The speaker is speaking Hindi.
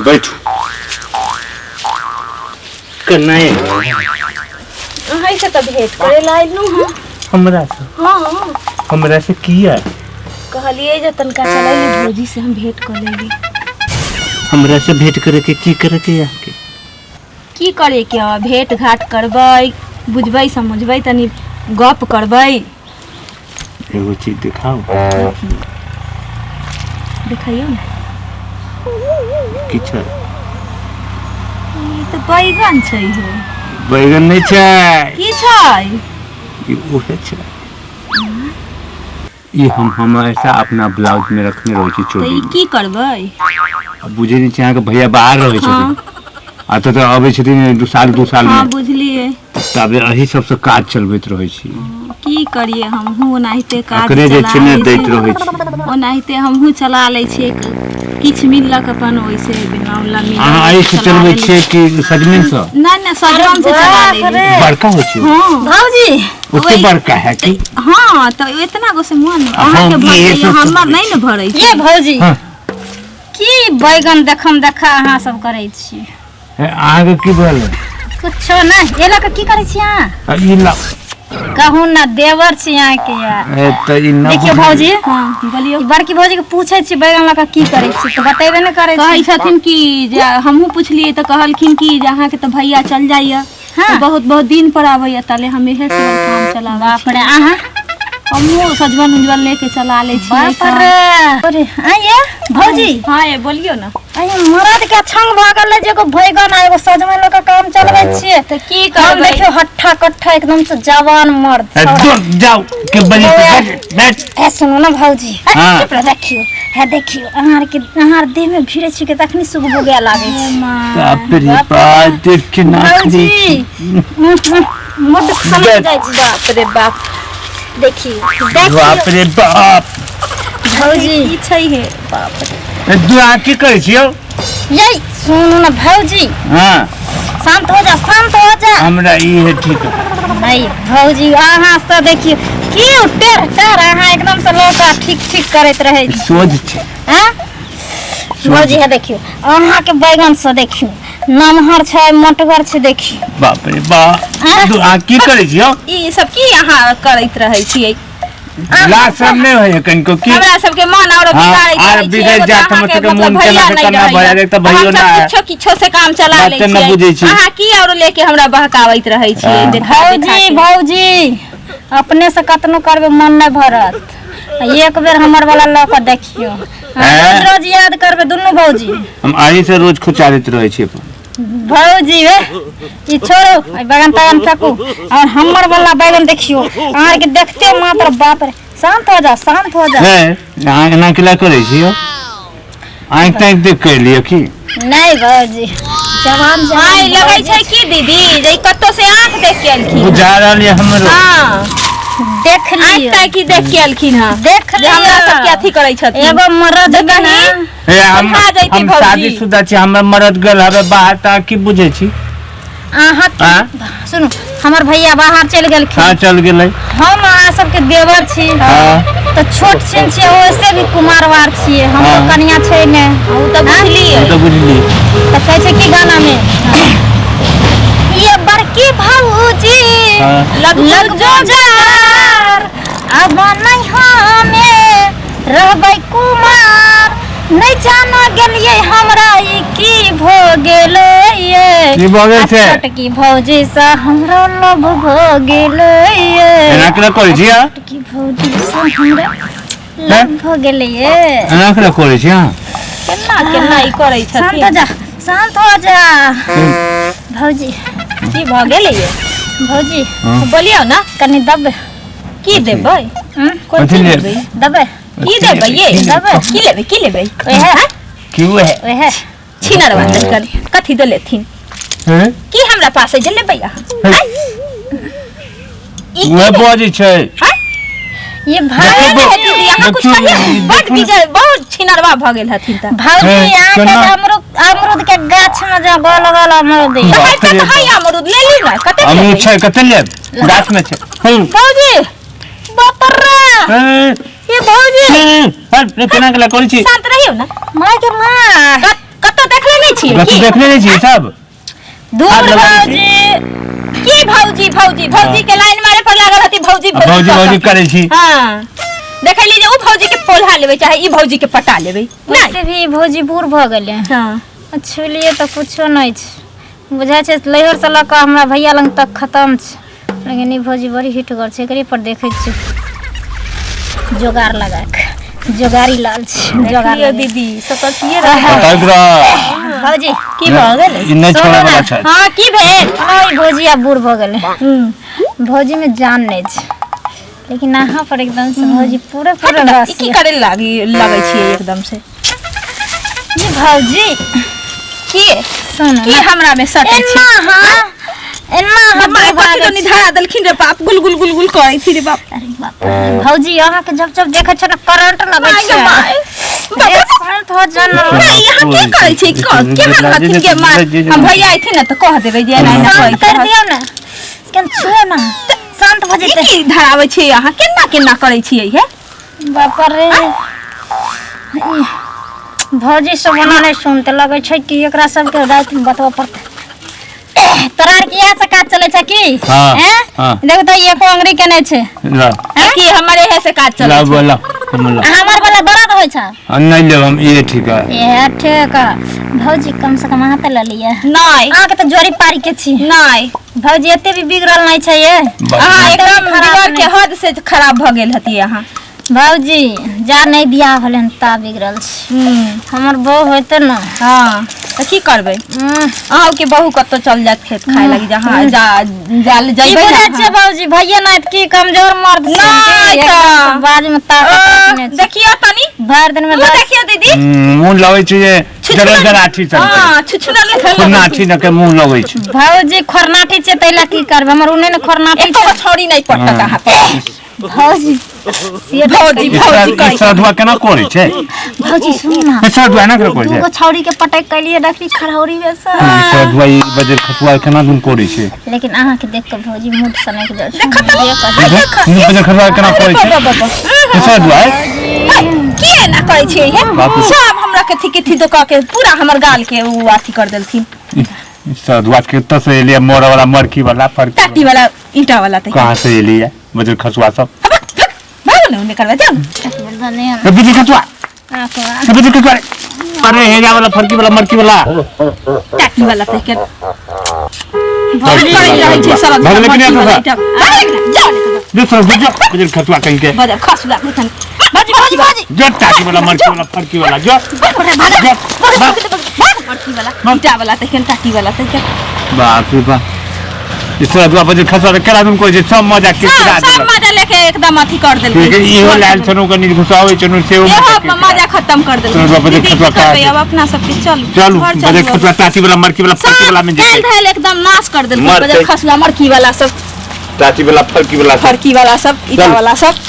बैठो करना है हाय से तो भेंट करे लाइलू हम हमरा से। हां हमरा से किया कहलिए जे तनका चलैली भौजी से हम भेंट कर लेली। हमरा से भेंट करे के की करे के आके की करे के भेंट घाट करबै बुझबै समझबै तनी गप करबै। एगो चीज दिखाओ देखियो ना किछ ई तो बैगन छै हो। बैगन नहीं छै की छै ई ओहे छै। ई हम हमेशा अपना ब्लाउज में रखने रहै छी तो चोरी ई की करबै। अब बुझे नहीं छै के भैया बाहर रहै छथिन आ तो आबै छथिन 2 साल में। हां बुझलिए तबे एही सब से काज चलबैत रहै छी। की करिए हमहू ओनाहिते काज अकरे जे चिन्ह दैत रहै छी ओनाहिते हमहू चला लै छी किछ मिललक अपन ओइसे बिनावला मिल अहाँ एही से चलबै छी कि सजमन से ना सजमन से चला लै बड़का हो छै। हां भौजी ओते बड़का है कि हां तो इतना गो से मन अहाँ के भर हमर नहीं न भरै ये भौजी की बैगन देखा अहाँ सब करै छी। अहाँ के की भेल कुछो ना एला के की करै छी अहाँ ई ला कहू ना देवर छी अहाँ के यार। त ई ना देखियो भौजी हां बोलियो बड़की भौजी के पूछै छी बैगन ला के की करै छी तो बतेबे न करै कहै छी। छथिन कि जे हमहू पुछलिए त कहलखिन कि जे अहाँ के त भैया चल जाइया हाँ। बहुत बहुत दिन पर आबैया तले हम इहे से काम चलाबै बाप रे अहाँ हमहू सजमन उजवन लेके चला ले छी। बाप रे अरे आये भौजी हां ये बोलियो ना आये मरद के छंग भागल जे को बैगन आ एगो सजमन का काम चलबै छी त की हम करबै। देखियो हट्ठा कट्ठा एकदम से जवान मर्द जाओ के बजे बैठ ए सुनो ना भौजी हाँ। चुप रह देखियो है देखियो अहार देह में भिड़े छी के तखनी सुग बुगे लागे छी। बाप रे बाप देख के ना भौजी मोट समझ जाय छी। बाप रे बाप देखियो बाप रे बाप भौजी की छै हे बाप रे तू आ की करै छियो। यही सुनो ना भौजी हां शांत हो जा हमरा ई है ठीक है। नहीं भौजी अहाँ से देखियो की टेढ़ टेढ़ अहाँ एकदम से लौका ठीक करैत रहे छी। सोच छै हैं भौजी है देखियो अहाँ के बैगन से देखियो नमहर छै मोटगर छै देखियो। बाप रे बाप तू आ की करै छियो। ई सब की अहाँ करैत रहै छियै। लाज सब नहीं होय कनको की हमरा सबके मन और बिगाड़ै छै। आर बिगड़ जात हम सबके मन केना से करना भया देख त भइयो ना किछो से काम चला लै बात न बुझै छी। अहाँ की और लेके हमरा बहकावैत रहै छियै। देखा भौजी अपने से कतनो करबे मन नहीं भरत एक बेर हमर वाला ल के देखियो रोज याद करबे दुनू भौजी हम आही से रोज खुचारित रहै छी। भौजी वे ई छोड़ो बैगन तगन फेंकू और हमर वाला बैगन देखियो अहाँ के देखते मात्र बाप रे शांत हो जा है अहाँ एना किला करै छियो। आँख ताँख देख कर लियो की नहीं भौजी जवान आइ लगै छै की दीदी जे कत्तो से आंख देख के अलखिन बुझा रहल है हमरो। हां देख आंख लियो ताकि की देख के अलखिन हां देख जे हमरा सब के अथी करै छथिन। एगो मरद कनी हे हम खा जैती हम भौजी। शादीशुदा छी हमर मरद गेल हवे बाहर ता की बुझै छी। अहाँ सुनो हमर भैया बाहर चल गेलखिन। हां चल गेलै हम अहाँ सबके देवर छी तो छोट छिन छी ओइसे भी कुमारवार छिए हमरो कन्या छै ने उ त बुझलिए तो बुझली तो कहै छै की गाना में ये बड़की भौजी लग जो जार अब नहीं हमें रहबै कुमार नहीं जाना गेलिए हमरा ई की भ गेलै ये की भ गेल छै छोटकी भौजी से हमरा लव भ गेलै ये एना केना करै छी। छोटकी भौजी से हमरा लव भ गेलै ये एना केना करै छी। केना ई करै छथिन। शांत हो जा भौजी की भ गेलै ये भौजी बोलियो ना कनी दबे की देबै कोन कथी चीज ले? देबै दबे की देबै ये दबे की लेबै ओहे की हुए ओहे छिनरवा कर कथी दे लेथिन हैं की हमरा पास है लेबै अहाँ ई ओए बजै छै। ये भाई भाई दीदी अहाँ कुछ कहिए बड़ बिगड़ बहुत छिनरवा भ गेल हथिन त भौजी यहाँ के केना? अमरूद के गाछ में जो गोल गोल अमरूद है। भाई त है अमरूद ले ली ना कते अमरूद छै कते लेब गाछ में छै। भौजी बाप रे ये भौजी हट केना केला करै छी। शांत रहियो ना माय के माँ कते देखै छी बस की देखले नहीं छी सब दूर आग लगा भौजी की भौजी के लाइन मारे पर लागल हती भौजी भौजी करे छी हां देखै ली जे उ भौजी के पोल्हा लेबै चाहे ई भौजी के पटा लेबै वैसे भी भौजी बूढ़ भ गेले हां छुलिए तो कुछो नहीं छै बुझा छै लहर से लक हमरा भैया लंग तक खत्म छै लेकिन ई भौजी बड़ी हिट कर छै एकरे पर देखै छी जोगार लगा के जोगारी लाल छै जोगार दीदी सततिए तब भौजी की भ गेलै इ नहीं छोड़ा वाला छै हां की भेल ओइ भौजी अब बूढ़ भ गेले भौजी में जान नहीं छै लेकिन यहाँ पर एकदम से भौजी पूरे रस की करे लगै छी एकदम से ये भौजी की सुन की हमरा में सटै छै एन्ना हमारे पति तो निधारा देलखिन रे बाप गुल गुल गुल गुल करै छी रे बाप अरे बाप रे भौजी यहाँ के जब जब देखै छ ना करंट लगै छै शांत हो जान नहीं यहाँ की करै छी के हथिन के मार हम भैया आइथिन ना त कह देबै जे एना एना शांत कर दियो ना केन छुए ना शांत भ जेतै की धराबै छी यहाँ केना करै छियै हे बाप रे भौजी सब मना नहीं सुनते लगे छै कि एकरा सब के रात में बतवा पड़ते तोरा के यहाँ से काज चले छै की हां देखो तो ये कोंगरी के नहीं छै ला की हमरे है से काज चले ला छै बोला हमला हमर वाला दर्द होय छै नहीं ले हम ये ठीक है ये ठीक भौजी कम से कम हाथ ले लिया नहीं आके तो जोरी पारी के छी नहीं भौजी एते भी बिगड़ल नहीं छै ये अहाँ एकदम बिगड़ के हद से खराब भ गेल हती अहाँ भौजी जा नहीं बियाह भेलन ता बिगड़ल छी हमर बहू होते ना हां त की करबै अहाँ के बहू कत चल जात खेत खाए लगी जहां जाल ई जइबै बुझै छै भौजी भैया नहीं की कमजोर मर्द नहीं छै बाज में ताकत नहीं छै देखियो तनी भर दिन में मुंह देखियो दीदी मुंह लगे छै जे जराठी चलते हां छुछुना लेखल खुनाठी न के मुंह लगे छै भौजी खरनाठी छै तैला की करब हमर उन्ने न खरनाठी एको छोड़ी नहीं पड़ता कहां पे भौजी भौजी ई सदवा केना करे छै भौजी सुन ना सदवा ना करे छै दूगो छौरी के पटक कलिए रखली खरौरी में से सदवा ई बजर खतवा केना दुन करे छै लेकिन अहाँ के देख के भौजी मुंह सने के जाय देखत ई बजर खतवा केना करे छै सदवा के ना करे छै हे सब हमरा के थी दोका के पूरा हमर गाल के उ अथी कर देलथिन सदवा के त से ले मोर वाला मरकी वाला फरकी टाटी वाला ईटा वाला त कहां से ले बजर खसवा सब भागो ना निकलवा जाओ ए बिजी खसवा ए बिजी खसवा अरे हेजा वाला फरकी वाला मरकी वाला टाटी वाला त के भौजी रहे छै सब भाग लेकिन आता जाओ दूसरा गुजो बजर खसवा कहीं के बजा खसला खन भौजी जो टाटी वाला मरकी वाला फरकी वाला जो मरकी वाला ईटा वाला त के टाटी वाला त के बाप रे बाप इस सदवा बजर खसवा केला दुन कोइ सब मजा के किरा सब मजा लेके एकदम अथी कर देलकै ठीक है इहो लाल छनु के नीक घुसावे छनु से ये मजा खत्म कर देलकै सदवा बजर खसवा का अब अपना सब के चलू चलू बजर खसवा टाटी वाला मरकी वाला फरकी वाला में धैल धैल एकदम नाश कर देलकै बजर खसला मरकी वाला सब टाटी वाला फरकी वाला सब ईटा वाला सब